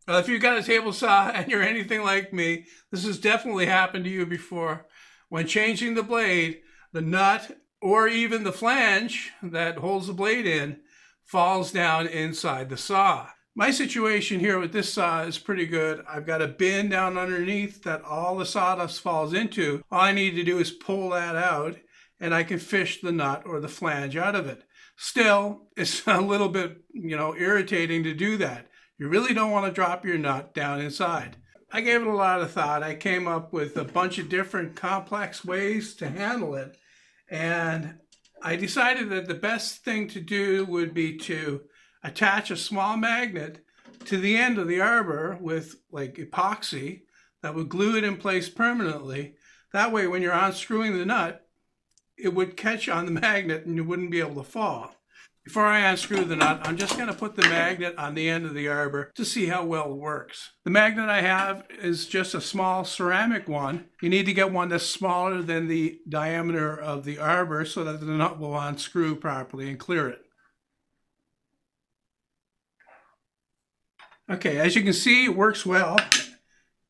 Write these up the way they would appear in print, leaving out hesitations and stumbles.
If you've got a table saw and you're anything like me, this has definitely happened to you before. When changing the blade, the nut or even the flange that holds the blade in falls down inside the saw. My situation here with this saw is pretty good. I've got a bin down underneath that all the sawdust falls into. All I need to do is pull that out and I can fish the nut or the flange out of it. Still, it's a little bit, irritating to do that. You really don't want to drop your nut down inside. I gave it a lot of thought. I came up with a bunch of different complex ways to handle it. And I decided that the best thing to do would be to attach a small magnet to the end of the arbor with like epoxy that would glue it in place permanently. That way, when you're unscrewing the nut, it would catch on the magnet and you wouldn't be able to fall. Before I unscrew the nut, I'm just going to put the magnet on the end of the arbor to see how well it works. The magnet I have is just a small ceramic one. You need to get one that's smaller than the diameter of the arbor so that the nut will unscrew properly and clear it. Okay, as you can see, it works well.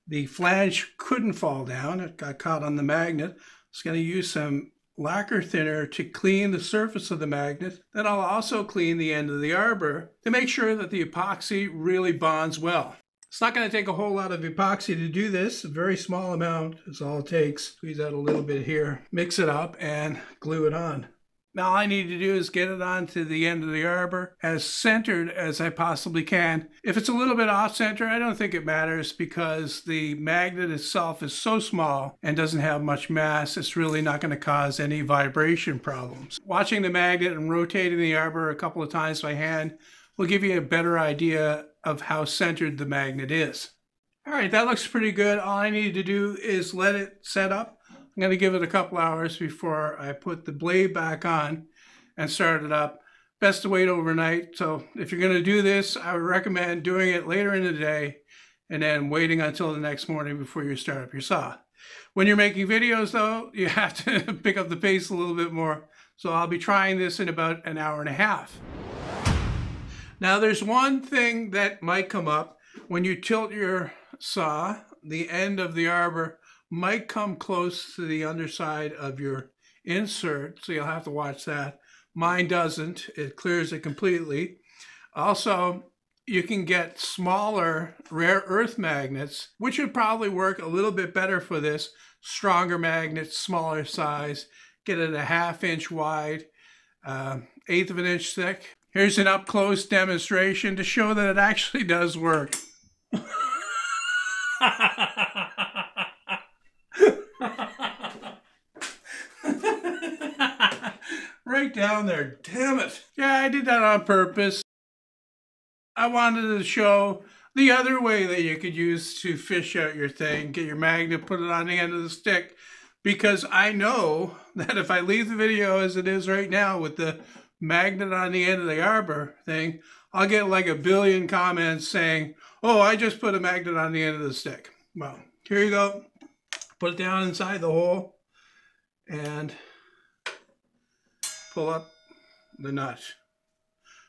The flange couldn't fall down. It got caught on the magnet. I was going to use some lacquer thinner to clean the surface of the magnet. Then I'll also clean the end of the arbor to make sure that the epoxy really bonds well. It's not going to take a whole lot of epoxy to do this. A very small amount is all it takes. Squeeze out a little bit here, mix it up, and glue it on. Now all I need to do is get it onto the end of the arbor as centered as I possibly can. If it's a little bit off center, I don't think it matters because the magnet itself is so small and doesn't have much mass, it's really not going to cause any vibration problems. Watching the magnet and rotating the arbor a couple of times by hand will give you a better idea of how centered the magnet is. All right, that looks pretty good. All I need to do is let it set up. I'm going to give it a couple hours before I put the blade back on and start it up. Best to wait overnight. So if you're going to do this, I would recommend doing it later in the day and then waiting until the next morning before you start up your saw. When you're making videos though, you have to pick up the pace a little bit more. So I'll be trying this in about an hour and a half. Now there's one thing that might come up when you tilt your saw. The end of the arbor might come close to the underside of your insert, so you'll have to watch that. Mine doesn't. It clears it completely. Also, you can get smaller rare earth magnets, which would probably work a little bit better for this. Stronger magnets, smaller size. Get it a 1/2 inch wide, 1/8 of an inch thick. Here's an up-close demonstration to show that it actually does work. Right down there, damn it. Yeah, I did that on purpose. I wanted to show the other way that you could use to fish out your thing, get your magnet, put it on the end of the stick, because I know that if I leave the video as it is right now with the magnet on the end of the arbor thing, I'll get like 1 billion comments saying, oh, I just put a magnet on the end of the stick. Well, here you go. Put it down inside the hole and pull up the nut.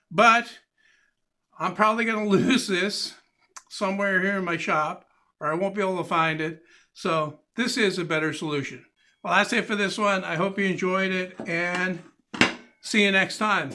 But I'm probably going to lose this somewhere here in my shop, or I won't be able to find it. So this is a better solution. Well, that's it for this one. I hope you enjoyed it, and see you next time.